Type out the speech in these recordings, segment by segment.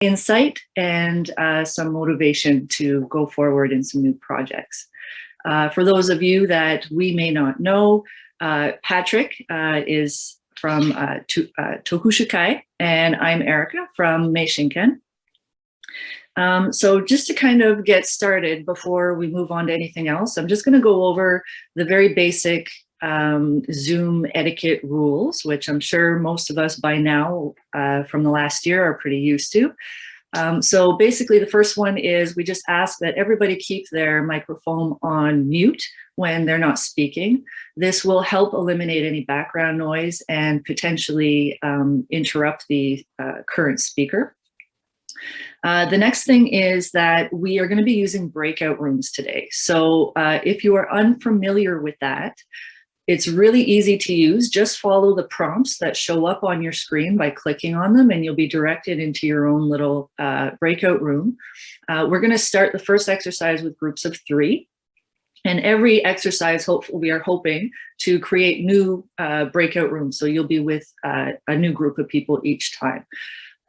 insight and some motivation to go forward in some new projects. For those of you that we may not know, Patrick is from Tokushikai, and I'm Erica from Meishinkan. So just to kind of get started before we move on to anything else, I'm just going to go over the very basic Zoom etiquette rules, which I'm sure most of us by now from the last year are pretty used to. So basically the first one is we just ask that everybody keep their microphone on mute when they're not speaking. This will help eliminate any background noise and potentially interrupt the current speaker. The next thing is that we are going to be using breakout rooms today. So if you are unfamiliar with that, it's really easy to use. Just follow the prompts that show up on your screen by clicking on them, and you'll be directed into your own little breakout room. We're going to start the first exercise with groups of 3. And every exercise, we are hoping to create new breakout rooms. So you'll be with a new group of people each time.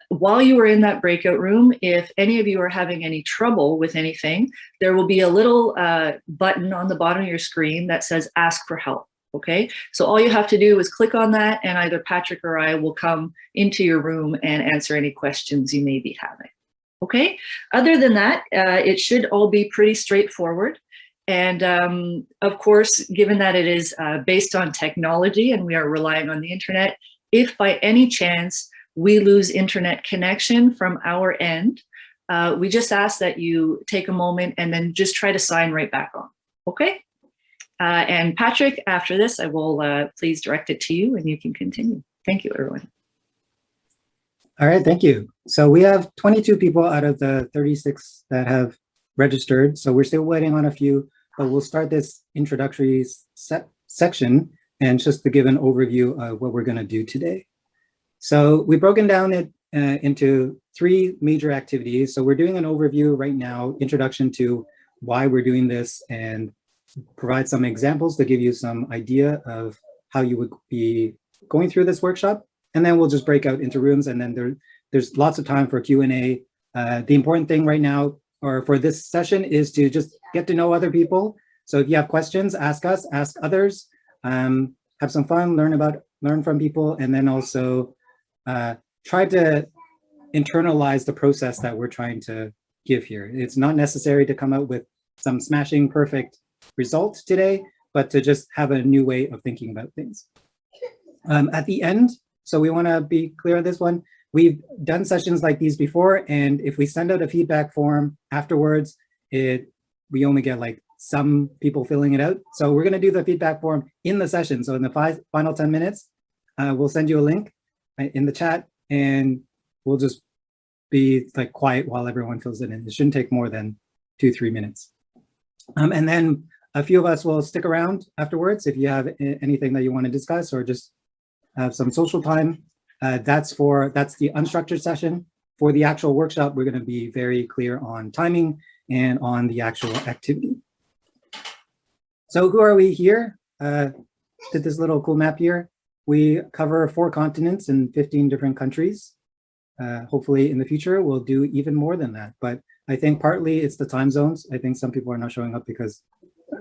While you are in that breakout room, if any of you are having any trouble with anything, there will be a little button on the bottom of your screen that says ask for help. Okay, so all you have to do is click on that, and either Patrick or I will come into your room and answer any questions you may be having. Okay, other than that, it should all be pretty straightforward. And of course, given that it is based on technology and we are relying on the internet, if by any chance we lose internet connection from our end, we just ask that you take a moment and then just try to sign right back on. Okay. And Patrick, after this, I will please direct it to you and you can continue. Thank you, everyone. All right, thank you. So we have 22 people out of the 36 that have registered. So we're still waiting on a few, but we'll start this introductory section and just to give an overview of what we're going to do today. So we've broken down it into 3 major activities. So we're doing an overview right now, introduction to why we're doing this, and provide some examples to give you some idea of how you would be going through this workshop. And then we'll just break out into rooms, and then there's lots of time for Q&A. The important thing right now, or for this session, is to just get to know other people. So if you have questions, ask us, ask others, have some fun, learn from people, and then also try to internalize the process that we're trying to give here. It's not necessary to come out with some smashing perfect result today, but to just have a new way of thinking about things. At the end, so we want to be clear on this one, we've done sessions like these before, and if we send out a feedback form afterwards, we only get like some people filling it out. So we're going to do the feedback form in the session. So in the final 10 minutes, we'll send you a link in the chat, and we'll just be like quiet while everyone fills it in. It shouldn't take more than 2-3 minutes. And then a few of us will stick around afterwards if you have anything that you want to discuss or just have some social time. That's the unstructured session. For the actual workshop, we're going to be very clear on timing and on the actual activity. So who are we here? Did this little cool map here. We cover 4 continents and 15 different countries. Hopefully in the future, we'll do even more than that. But I think partly it's the time zones. I think some people are not showing up because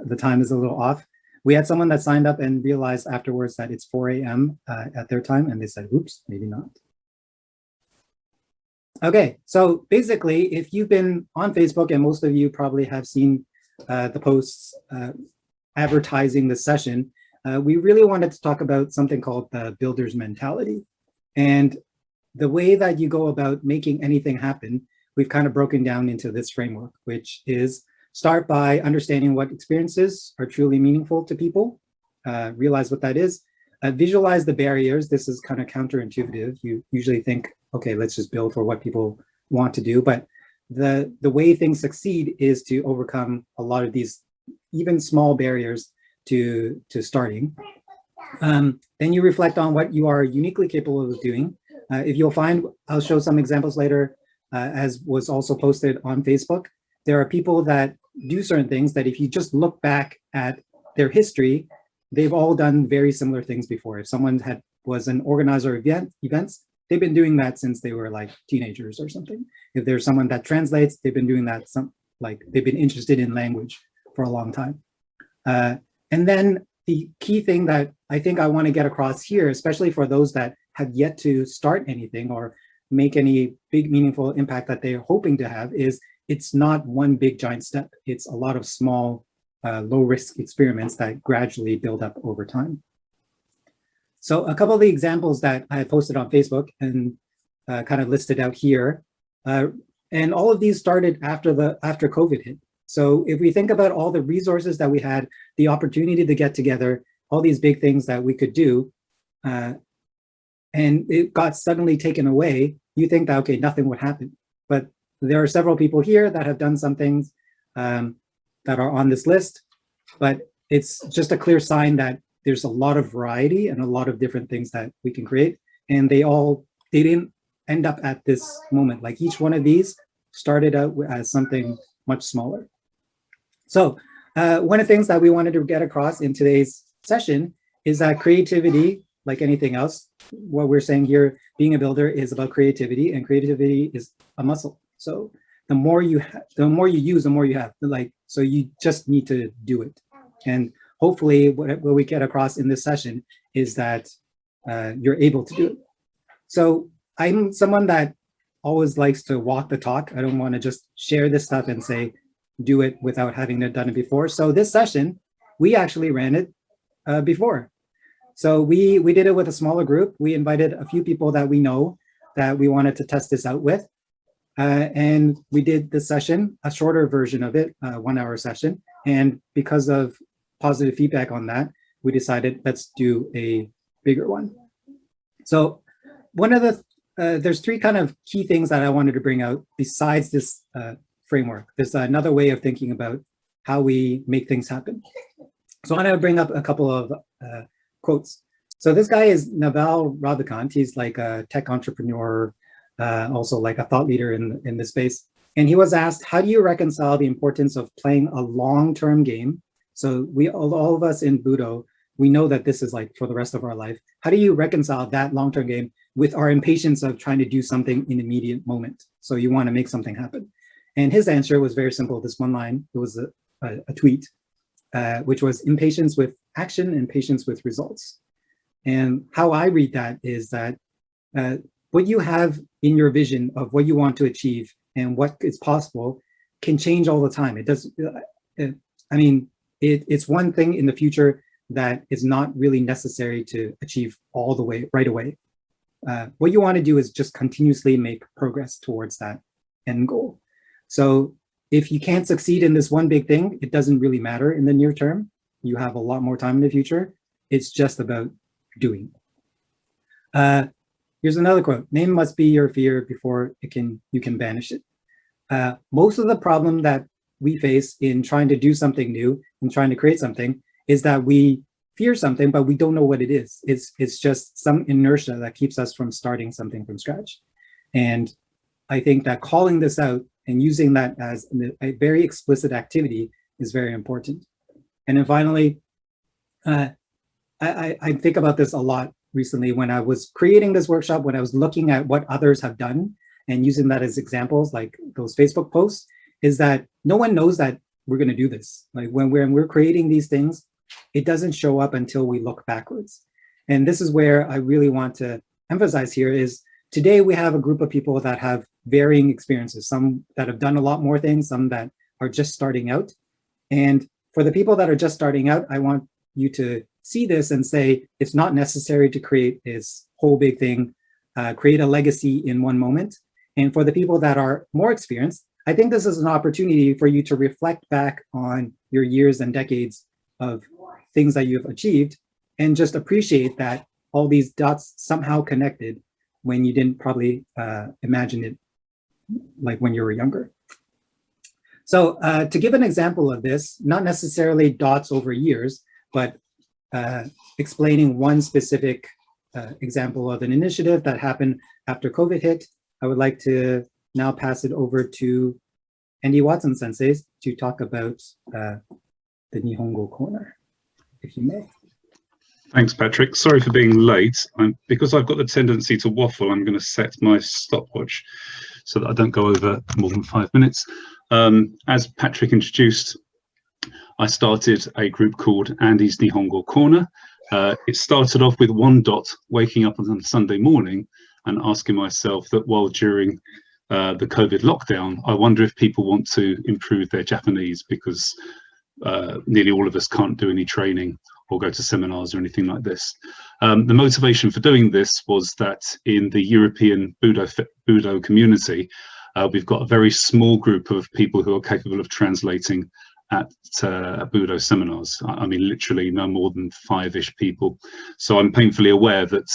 the time is a little off. We had someone that signed up and realized afterwards that it's 4 a.m. At their time, and they said, oops, maybe not. Okay, so basically, if you've been on Facebook, and most of you probably have seen the posts advertising the session, we really wanted to talk about something called the builder's mentality. And the way that you go about making anything happen, we've kind of broken down into this framework, which is start by understanding what experiences are truly meaningful to people, realize what that is, visualize the barriers. This is kind of counterintuitive. You usually think, okay, let's just build for what people want to do. But the way things succeed is to overcome a lot of these even small barriers to starting. Then you reflect on what you are uniquely capable of doing. If you'll find, I'll show some examples later, as was also posted on Facebook. There are people that do certain things that if you just look back at their history, they've all done very similar things before. If someone was an organizer of events, they've been doing that since they were like teenagers or something. If there's someone that translates, they've been doing that they've been interested in language for a long time. And then the key thing that I think I want to get across here, especially for those that have yet to start anything or make any big meaningful impact that they're hoping to have, is it's not one big giant step. It's a lot of small, low risk experiments that gradually build up over time. So a couple of the examples that I posted on Facebook and kind of listed out here, and all of these started after COVID hit. So if we think about all the resources that we had, the opportunity to get together, all these big things that we could do, and it got suddenly taken away, you think that, okay, nothing would happen. But there are several people here that have done some things that are on this list, but it's just a clear sign that there's a lot of variety and a lot of different things that we can create. And they didn't end up at this moment. Like each one of these started out as something much smaller. So one of the things that we wanted to get across in today's session is that creativity, like anything else, what we're saying here, being a builder is about creativity, and creativity is a muscle. So the more you use, the more you have. So you just need to do it. And hopefully what we get across in this session is that you're able to do it. So I'm someone that always likes to walk the talk. I don't want to just share this stuff and say, do it without having done it before. So this session, we actually ran it before. So we did it with a smaller group. We invited a few people that we know that we wanted to test this out with. And we did this session, a shorter version of it, 1 hour session. And because of positive feedback on that, we decided let's do a bigger one. So one of the, there's three kind of key things that I wanted to bring out besides this framework. There's another way of thinking about how we make things happen. So I want to bring up a couple of quotes. So this guy is Naval Ravikant. He's like a tech entrepreneur, also like a thought leader in this space. And he was asked, how do you reconcile the importance of playing a long-term game? So all of us in Budo, we know that this is like for the rest of our life. How do you reconcile that long-term game with our impatience of trying to do something in immediate moment? So you want to make something happen. And his answer was very simple, this one line. It was a tweet, which was impatience with action and patience with results. And how I read that is that what you have in your vision of what you want to achieve and what is possible can change all the time. It does, I mean, it's one thing in the future that is not really necessary to achieve all the way right away. What you want to do is just continuously make progress towards that end goal. So if you can't succeed in this one big thing, it doesn't really matter in the near term. You have a lot more time in the future. It's just about doing. Here's another quote. Name must be your fear before you can banish it. Most of the problem that we face in trying to do something new and trying to create something is that we fear something, but we don't know what it is. It's just some inertia that keeps us from starting something from scratch. And I think that calling this out and using that as a very explicit activity is very important. And then finally, I think about this a lot recently when I was creating this workshop, when I was looking at what others have done and using that as examples, like those Facebook posts, is that no one knows that we're going to do this. Like when we're creating these things, it doesn't show up until we look backwards. And this is where I really want to emphasize here is today we have a group of people that have varying experiences, some that have done a lot more things, some that are just starting out. And for the people that are just starting out, I want you to see this and say, it's not necessary to create this whole big thing, create a legacy in one moment. And for the people that are more experienced, I think this is an opportunity for you to reflect back on your years and decades of things that you've achieved and just appreciate that all these dots somehow connected when you didn't probably imagine it like when you were younger. So to give an example of this, not necessarily dots over years, but explaining one specific example of an initiative that happened after COVID hit, I would like to now pass it over to Andy Watson Sensei to talk about the Nihongo corner, if you may. Thanks, Patrick. Sorry for being late. Because I've got the tendency to waffle, I'm going to set my stopwatch so that I don't go over more than 5 minutes. As Patrick introduced, I started a group called Andy's Nihongo Corner. It started off with one dot, waking up on a Sunday morning and asking myself that while during the COVID lockdown, I wonder if people want to improve their Japanese, because nearly all of us can't do any training or go to seminars or anything like this. The motivation for doing this was that in the European Budo community, we've got a very small group of people who are capable of translating at Budo seminars. I mean, literally no more than 5-ish people. So I'm painfully aware that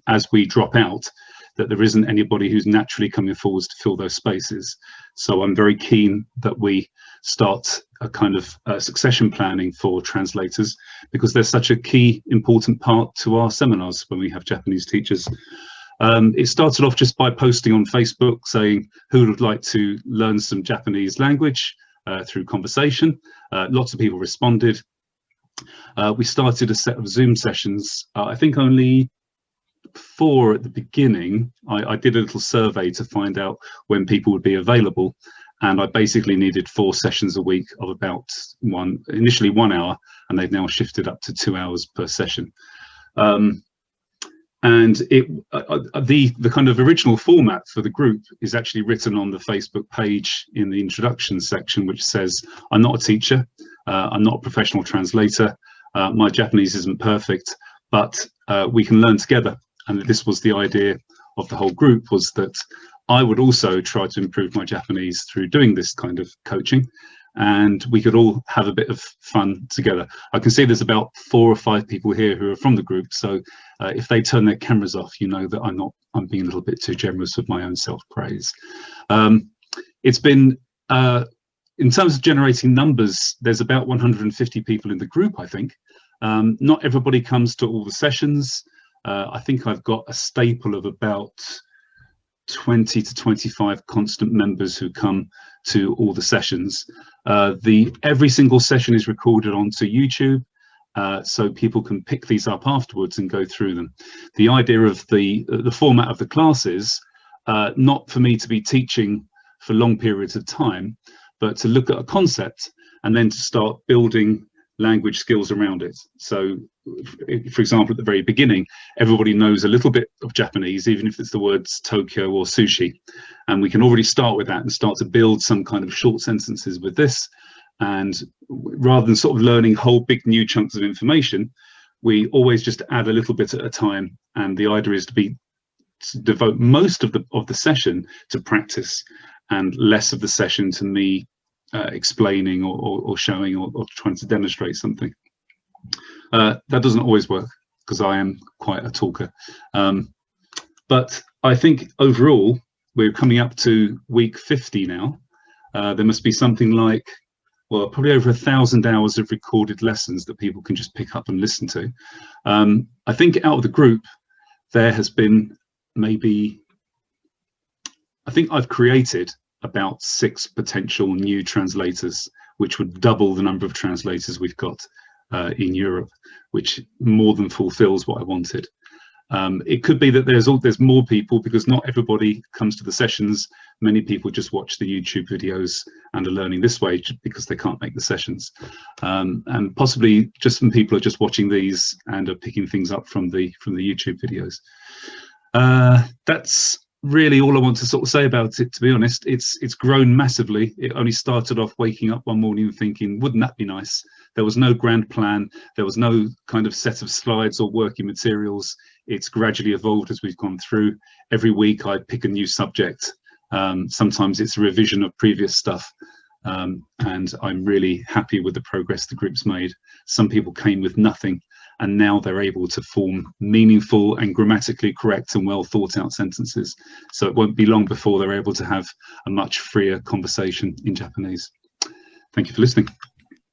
as we drop out, that there isn't anybody who's naturally coming forwards to fill those spaces. So I'm very keen that we start a kind of succession planning for translators, because they're such a key, important part to our seminars when we have Japanese teachers. It started off just by posting on Facebook saying who would like to learn some Japanese language through conversation. Lots of people responded. We started a set of Zoom sessions. I think only 4 at the beginning. I did a little survey to find out when people would be available, and I basically needed 4 sessions a week of about initially 1 hour, and they've now shifted up to 2 hours per session. And the kind of original format for the group is actually written on the Facebook page in the introduction section, which says, I'm not a teacher, I'm not a professional translator, my Japanese isn't perfect, but we can learn together. And this was the idea of the whole group, was that I would also try to improve my Japanese through doing this kind of coaching, and we could all have a bit of fun together. I can see there's about 4 or 5 people here who are from the group, so if they turn their cameras off, you know that I'm being a little bit too generous with my own self-praise. It's been, in terms of generating numbers, there's about 150 people in the group, I think. Not everybody comes to all the sessions. I think I've got a staple of about 20 to 25 constant members who come to all the sessions. Every single session is recorded onto YouTube, so people can pick these up afterwards and go through them. The idea of the format of the class is not for me to be teaching for long periods of time, but to look at a concept and then to start building language skills around it. So, for example, at the very beginning, everybody knows a little bit of Japanese, even if it's the words Tokyo or sushi. And we can already start with that and start to build some kind of short sentences with this. And rather than sort of learning whole big new chunks of information, we always just add a little bit at a time. And the idea is to devote most of the session to practice, and less of the session to me explaining or showing or trying to demonstrate something. That doesn't always work, because I am quite a talker. But I think overall, we're coming up to week 50 now. There must be something like, well, probably over 1,000 hours of recorded lessons that people can just pick up and listen to. I think out of the group, there has been maybe, I think I've created about 6 potential new translators, which would double the number of translators we've got in Europe, which more than fulfills what I wanted. It could be that there's more people, because not everybody comes to the sessions. Many people just watch the YouTube videos and are learning this way because they can't make the sessions. And possibly just some people are just watching these and are picking things up from the YouTube videos. That's really all I want to sort of say about it, to be honest. It's grown massively. It only started off waking up one morning and thinking, wouldn't that be nice? There was no grand plan. There was no kind of set of slides or working materials. It's gradually evolved as we've gone through. Every week I pick a new subject. Sometimes it's a revision of previous stuff. And I'm really happy with the progress the group's made. Some people came with nothing, and now they're able to form meaningful and grammatically correct and well thought out sentences. So it won't be long before they're able to have a much freer conversation in Japanese. Thank you for listening.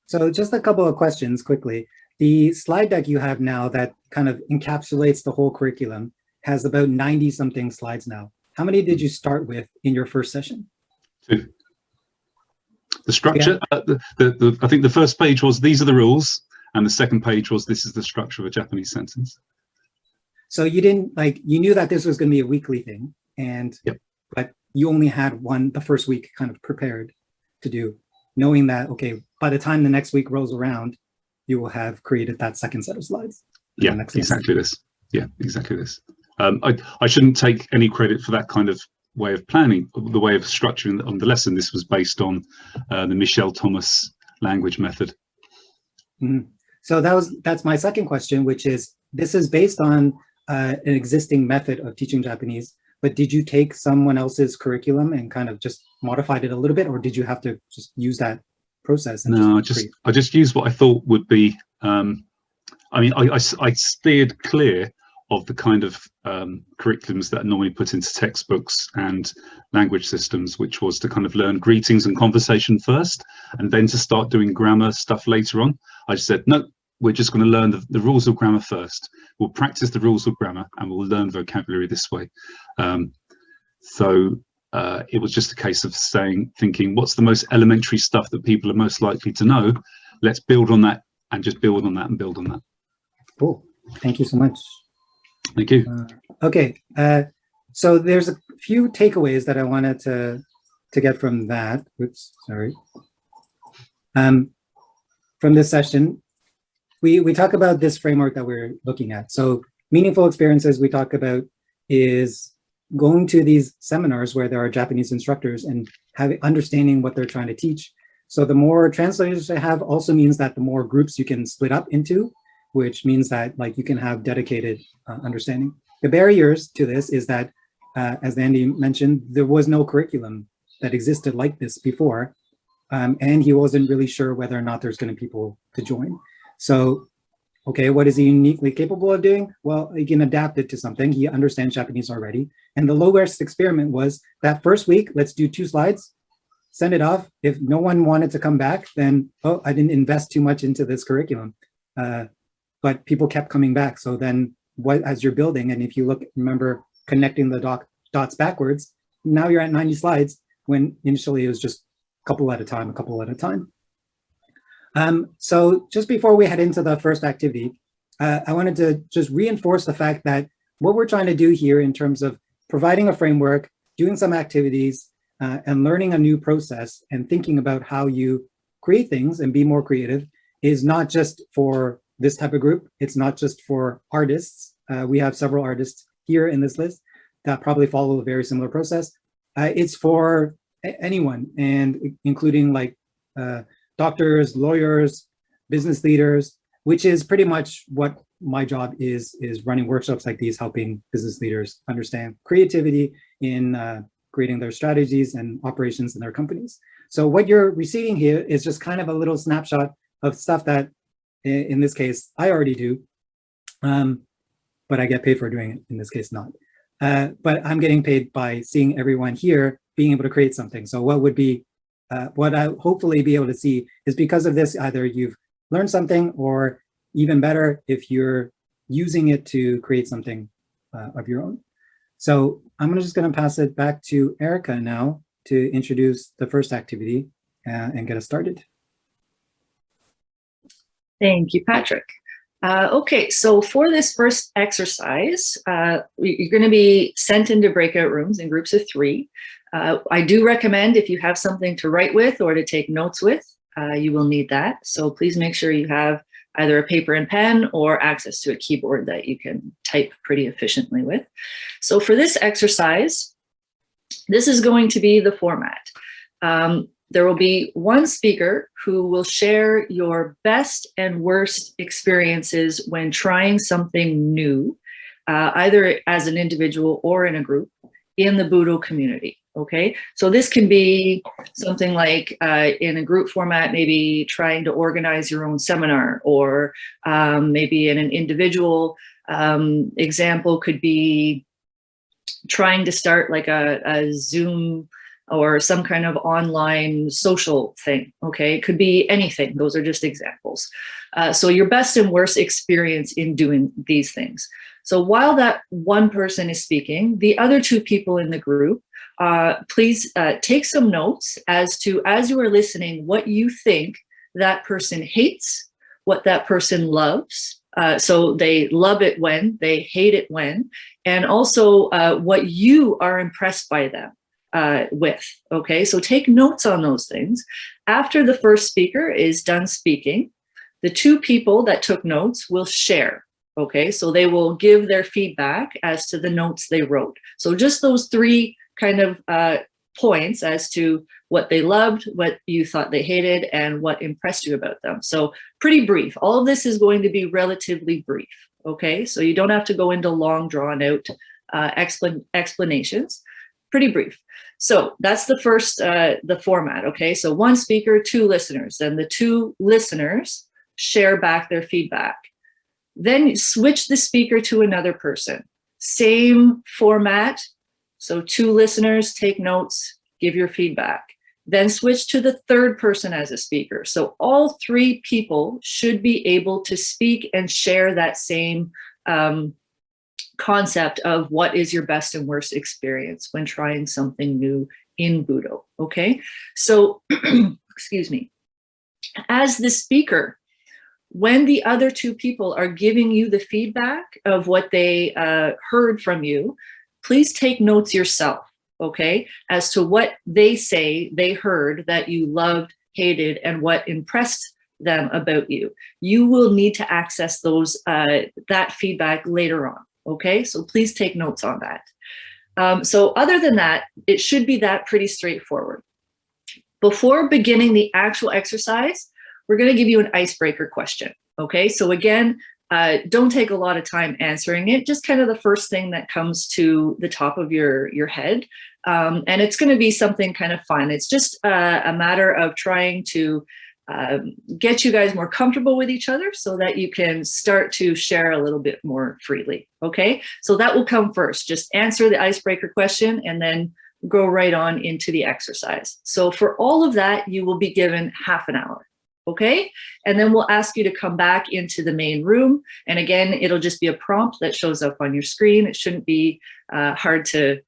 So just a couple of questions quickly. The slide deck you have now that kind of encapsulates the whole curriculum has about 90 something slides now. How many did you start with in your first session? 2. The structure, I think the first page was, these are the rules. And the second page was, this is the structure of a Japanese sentence. So you didn't you knew that this was going to be a weekly thing, and Yep. but you only had the first week kind of prepared to do, knowing that, okay, by the time the next week rolls around, you will have created that second set of slides. Yeah, exactly this. Yeah, exactly this. I shouldn't take any credit for that kind of way of planning, the way of structuring on the lesson. This was based on the Michel Thomas language method. Mm-hmm. So that's my second question, which is, this is based on an existing method of teaching Japanese, but did you take someone else's curriculum and kind of just modified it a little bit, or did you have to just use that process? And no, I just used what I thought would be, I mean, I steered clear of the kind of curriculums that are normally put into textbooks and language systems, which was to kind of learn greetings and conversation first, and then to start doing grammar stuff later on. I just said, no, we're just going to learn the rules of grammar first. We'll practice the rules of grammar and we'll learn vocabulary this way. So it was just a case of thinking, what's the most elementary stuff that people are most likely to know? Let's build on that, and just build on that and build on that. Cool. Thank you so much. Thank you. Okay. So there's a few takeaways that I wanted to get from that. Oops, sorry. From this session, we talk about this framework that we're looking at. So meaningful experiences we talk about is going to these seminars where there are Japanese instructors and understanding what they're trying to teach. So the more translators I have also means that the more groups you can split up into, which means that you can have dedicated understanding. The barriers to this is that, as Andy mentioned, there was no curriculum that existed like this before, and he wasn't really sure whether or not there's going to be people to join. So, okay, what is he uniquely capable of doing? Well, he can adapt it to something. He understands Japanese already. And the low-risk experiment was that first week, let's do 2 slides, send it off. If no one wanted to come back, then, oh, I didn't invest too much into this curriculum. But people kept coming back. So then as you're building, and if you remember connecting the dots backwards, now you're at 90 slides when initially it was just a couple at a time. So just before we head into the first activity, I wanted to just reinforce the fact that what we're trying to do here in terms of providing a framework, doing some activities, and learning a new process and thinking about how you create things and be more creative is not just for this type of group. It's not just for artists. We have several artists here in this list that probably follow a very similar process. It's for anyone, and including doctors, lawyers, business leaders, which is pretty much what my job is running workshops like these, helping business leaders understand creativity in creating their strategies and operations in their companies. So what you're receiving here is just kind of a little snapshot of stuff that, in this case, I already do, but I get paid for doing it, in this case, not. But I'm getting paid by seeing everyone here being able to create something. So what I hopefully be able to see is, because of this, either you've learned something, or even better, if you're using it to create something of your own. So I'm just going to pass it back to Erica now to introduce the first activity and get us started. Thank you, Patrick. Okay, so for this first exercise, you're going to be sent into breakout rooms in groups of 3. I do recommend, if you have something to write with or to take notes with, you will need that. So please make sure you have either a paper and pen or access to a keyboard that you can type pretty efficiently with. So for this exercise, this is going to be the format. There will be one speaker who will share your best and worst experiences when trying something new, either as an individual or in a group, in the Budo community. Okay, so this can be something like in a group format, maybe trying to organize your own seminar, or maybe in an individual example could be trying to start like a Zoom or some kind of online social thing. Okay, it could be anything. Those are just examples. So your best and worst experience in doing these things. So while that one person is speaking, the other 2 people in the group, please take some notes as you are listening, what you think that person hates, what that person loves. So they love it when, they hate it when, and also what you are impressed by them with. Okay, so take notes on those things. After the first speaker is done speaking, the two people that took notes will share. Okay, so they will give their feedback as to the notes they wrote. So just those three kind of points as to what they loved, what you thought they hated, and what impressed you about them. So pretty brief. All of this is going to be relatively brief. Okay, so you don't have to go into long, drawn out explanations. Pretty brief. So that's the first, the format. Okay, so one speaker, two listeners. Then the two listeners share back their feedback. Then switch the speaker to another person. Same format. So two listeners, take notes, give your feedback. Then switch to the third person as a speaker. So all three people should be able to speak and share that same concept of what is your best and worst experience when trying something new in Budo. Okay, so excuse me. As the speaker, when the other two people are giving you the feedback of what they heard from you, please take notes yourself, okay, as to what they say they heard that you loved, hated, and what impressed them about you. You will need to access those that feedback later on, okay? So please take notes on that. So other than that, it should be that pretty straightforward. Before beginning the actual exercise, we're going to give you an icebreaker question, okay? So again, don't take a lot of time answering it, just kind of the first thing that comes to the top of your head. And it's going to be something kind of fun. It's just a matter of trying to get you guys more comfortable with each other so that you can start to share a little bit more freely, okay? So that will come first. Just answer the icebreaker question and then go right on into the exercise. So for all of that, you will be given half an hour. Okay, and then we'll ask you to come back into the main room. And again, it'll just be a prompt that shows up on your screen. It shouldn't be hard to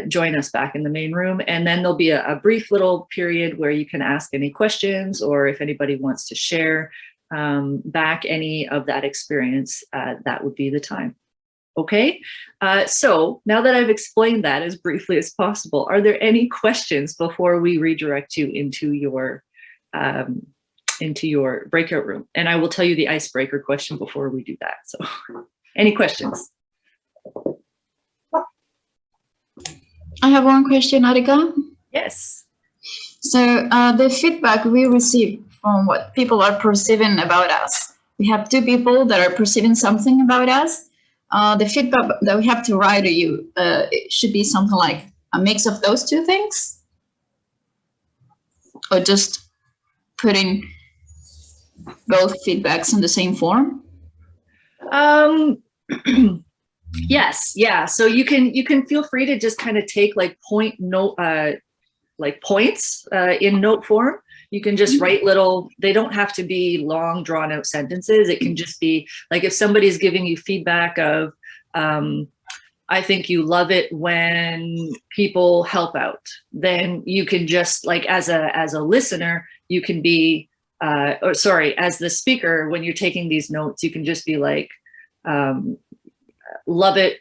join us back in the main room. And then there'll be a brief little period where you can ask any questions, or if anybody wants to share back any of that experience, that would be the time. Okay, so now that I've explained that as briefly as possible, are there any questions before we redirect you into your breakout room? And I will tell you the icebreaker question before we do that. So any questions? I have one question, Arika. Yes. So the feedback we receive from what people are perceiving about us. We have two people that are perceiving something about us. The feedback that we have to write to you, it should be something like a mix of those two things? Or just putting both feedbacks in the same form? Yes, yeah. So you can feel free to just kind of take like points in note form. You can just write little, they don't have to be long drawn out sentences. It can just be like if somebody's giving you feedback of, I think you love it when people help out, then you can just like as a listener, you can be, or sorry, as the speaker, when you're taking these notes, you can just be like, love it,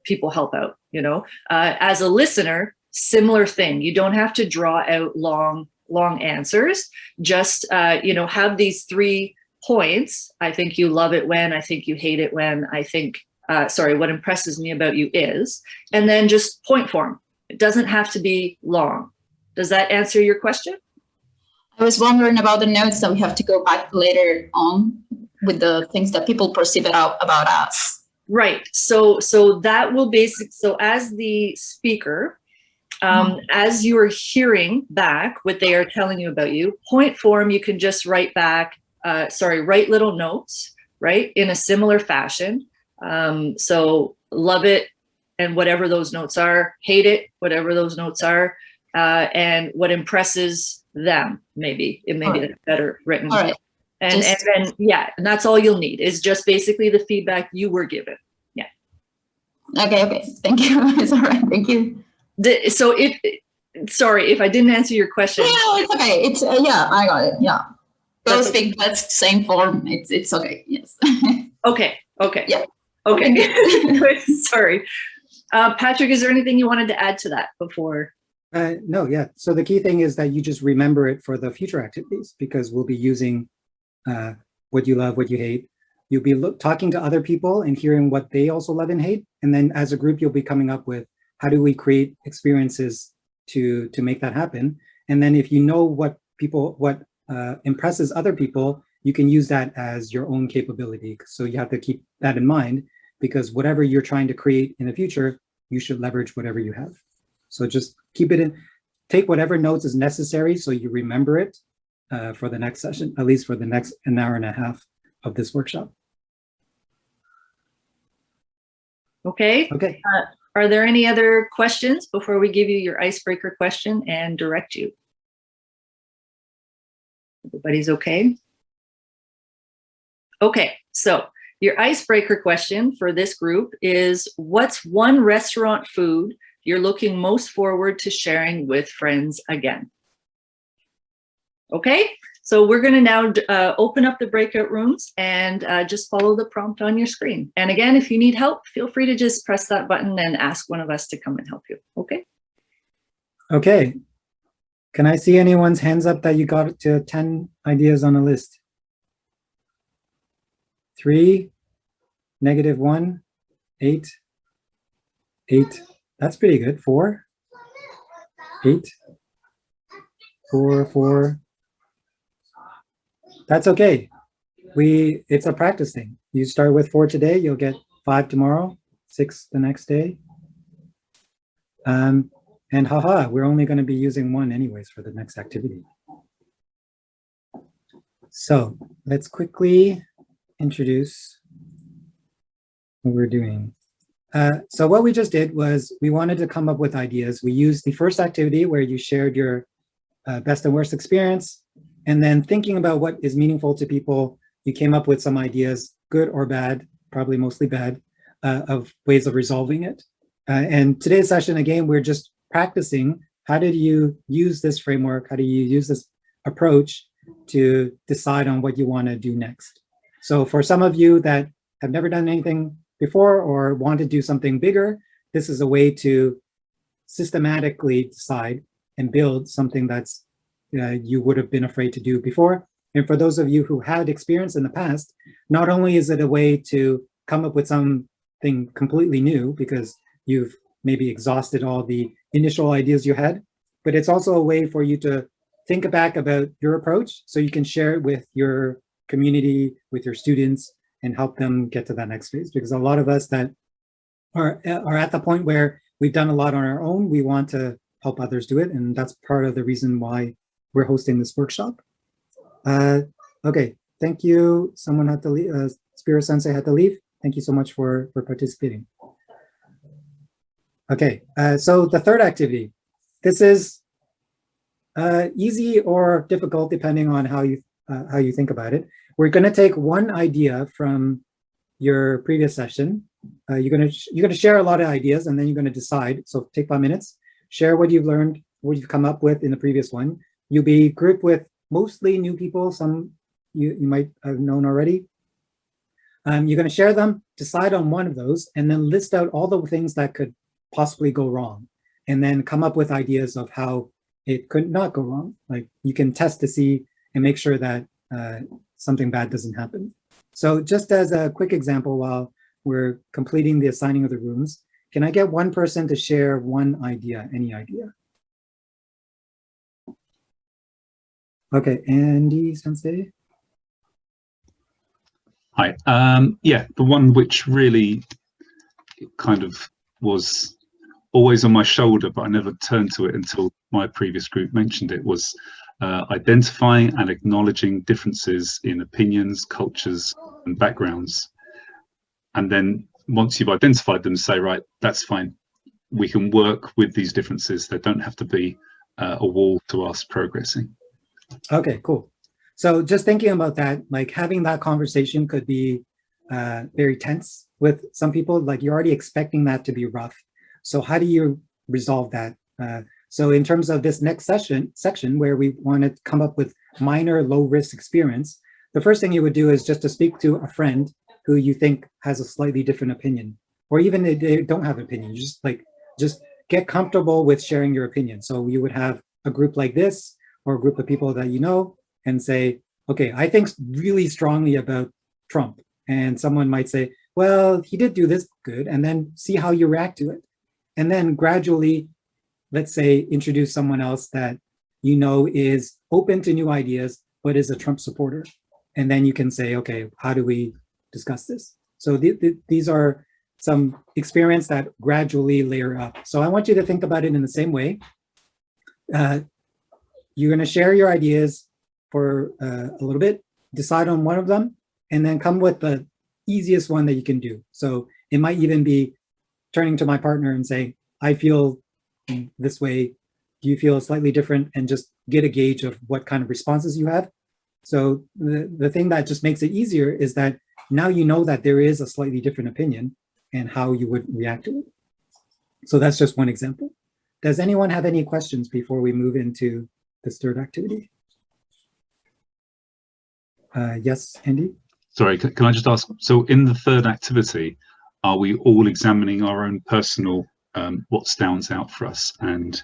people help out, you know. As a listener, similar thing. You don't have to draw out long answers. Just, you know, have these 3 points. I think you love it when, I think you hate it when, I think, sorry, what impresses me about you is, and then just point form. It doesn't have to be long. Does that answer your question? I was wondering about the notes that we have to go back later on with the things that people perceive about us. Right. So that will so as the speaker, as you're hearing back what they are telling you about you, point form, you can just write back, write little notes, right, in a similar fashion. So love it, and whatever those notes are, hate it, whatever those notes are, and what impresses them, maybe that's better written. All right. And then, yeah, and that's all you'll need is just basically the feedback you were given. Yeah. Okay. Thank you. It's all right. Thank you. So sorry if I didn't answer your question. Yeah, it's okay. It's, yeah, I got it. Yeah. both think that's the same form. It's okay. Yes. Okay. Yeah. Okay. Sorry. Patrick, is there anything you wanted to add to that before? No, yeah. So the key thing is that you just remember it for the future activities, because we'll be using what you love, what you hate. You'll be talking to other people and hearing what they also love and hate. And then as a group, you'll be coming up with, how do we create experiences to make that happen? And then if you know what impresses other people, you can use that as your own capability. So you have to keep that in mind, because whatever you're trying to create in the future, you should leverage whatever you have. So just keep it in, take whatever notes is necessary so you remember it for the next session, at least for the next an hour and a half of this workshop. Okay. Okay. Are there any other questions before we give you your icebreaker question and direct you? Everybody's okay? Okay, so your icebreaker question for this group is, what's one restaurant food you're looking most forward to sharing with friends again? Okay, so we're going to now open up the breakout rooms and just follow the prompt on your screen. And again, if you need help, feel free to just press that button and ask one of us to come and help you. Okay. Okay. Can I see anyone's hands up that you got to 10 ideas on a list? 3, -1, 8, 8. That's pretty good. 4, 8, 4, 4. That's okay. It's a practice thing. You start with 4 today, you'll get 5 tomorrow, 6 the next day. And haha, we're only going to be using 1 anyways for the next activity. So let's quickly introduce what we're doing. So what we just did was we wanted to come up with ideas. We used the first activity where you shared your best and worst experience, and then thinking about what is meaningful to people, you came up with some ideas, good or bad, probably mostly bad, of ways of resolving it. And today's session, again, we're just practicing, how did you use this framework? How do you use this approach to decide on what you want to do next? So for some of you that have never done anything before or want to do something bigger, this is a way to systematically decide and build something that's you would have been afraid to do before. And for those of you who had experience in the past, not only is it a way to come up with something completely new because you've maybe exhausted all the initial ideas you had, but it's also a way for you to think back about your approach so you can share it with your community, with your students, and help them get to that next phase. Because a lot of us that are at the point where we've done a lot on our own, we want to help others do it. And that's part of the reason why we're hosting this workshop. Okay, thank you. Someone had to leave, Spiro Sensei had to leave. Thank you so much for participating. Okay, so the third activity, this is easy or difficult depending on how you think about it. We're going to take one idea from your previous session. You're going to share a lot of ideas, and then you're going to decide. So take 5 minutes, share what you've learned, what you've come up with in the previous one. You'll be grouped with mostly new people, some you might have known already. You're going to share them, decide on one of those, and then list out all the things that could possibly go wrong, and then come up with ideas of how it could not go wrong. Like you can test to see and make sure that something bad doesn't happen. So just as a quick example, while we're completing the assigning of the rooms, can I get one person to share one idea, any idea? Okay, Andy Sensei. Hi. Yeah, the one which really kind of was always on my shoulder, but I never turned to it until my previous group mentioned it, was identifying and acknowledging differences in opinions, cultures, and backgrounds. And then once you've identified them, say, right, that's fine. We can work with these differences. There don't have to be a wall to us progressing. Okay, cool. So just thinking about that, like having that conversation could be very tense with some people, like you're already expecting that to be rough. So how do you resolve that? So in terms of this next section where we want to come up with minor low risk experience, the first thing you would do is just to speak to a friend who you think has a slightly different opinion, or even if they don't have an opinion, just get comfortable with sharing your opinion. So you would have a group like this, or a group of people that you know, and say, okay, I think really strongly about Trump. And someone might say, well, he did do this good, and then see how you react to it. And then gradually, let's say, introduce someone else that you know is open to new ideas, but is a Trump supporter. And then you can say, okay, how do we discuss this? So these are some experiments that gradually layer up. So I want you to think about it in the same way. You're going to share your ideas for a little bit, decide on one of them, and then come with the easiest one that you can do. So it might even be turning to my partner and saying, I feel this way. Do you feel slightly different? And just get a gauge of what kind of responses you have. So the thing that just makes it easier is that now you know that there is a slightly different opinion and how you would react to it. So that's just one example. Does anyone have any questions before we move into this third activity? Yes, Andy? Sorry, can I just ask, so in the third activity, are we all examining our own personal, what stands out for us and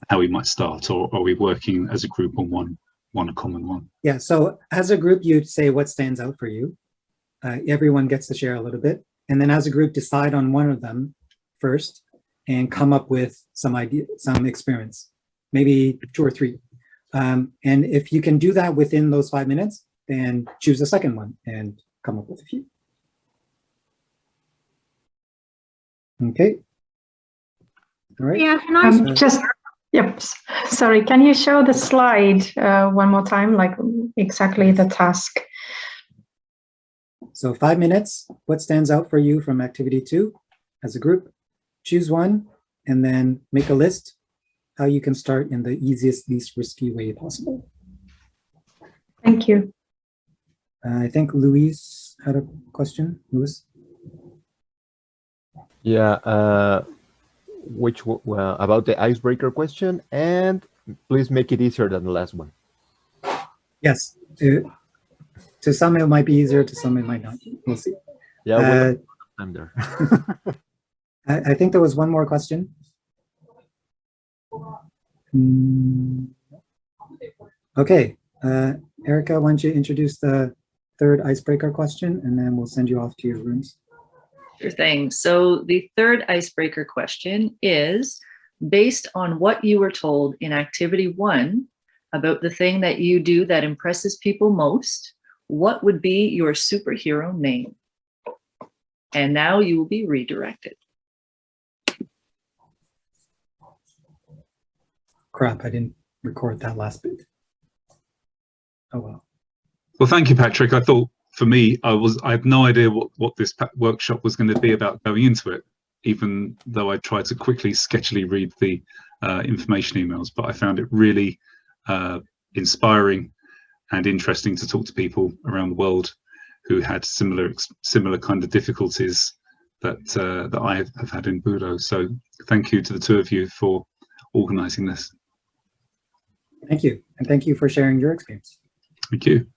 how we might start, or are we working as a group on one common one? Yeah, so as a group, you'd say what stands out for you. Everyone gets to share a little bit. And then as a group, decide on one of them first and come up with some idea, some experience, maybe 2 or 3. And if you can do that within those 5 minutes, then choose a second one and come up with a few. Okay. All right. Yeah, can I yep. Sorry, can you show the slide one more time, like exactly the task? So 5 minutes, what stands out for you from activity 2 as a group? Choose one and then make a list how you can start in the easiest, least risky way possible. Thank you. I think Luis had a question. Luis? Yeah, about the icebreaker question, and please make it easier than the last one. Yes. To some it might be easier, to some it might not. We'll see. Yeah, I'm there. I think there was one more question. Okay, Erica, why don't you introduce the third icebreaker question, and then we'll send you off to your rooms. Sure thing. So the third icebreaker question is, based on what you were told in activity 1 about the thing that you do that impresses people most, what would be your superhero name? And now you will be redirected. Crap, I didn't record that last bit. Oh well. Well, thank you, Patrick. I thought for me, I had no idea what this workshop was going to be about going into it, even though I tried to quickly, sketchily read the information emails, but I found it really inspiring and interesting to talk to people around the world who had similar kind of difficulties that I have had in Budo. So thank you to the 2 of you for organizing this. Thank you, and thank you for sharing your experience. Thank you.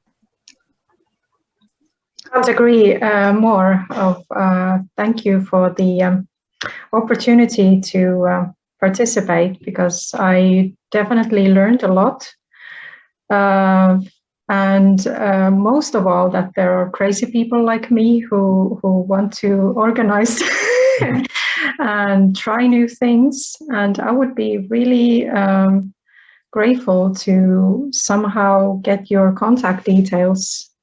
Can't agree more. Thank you for the opportunity to participate, because I definitely learned a lot. And most of all, that there are crazy people like me who want to organize and try new things. And I would be really grateful to somehow get your contact details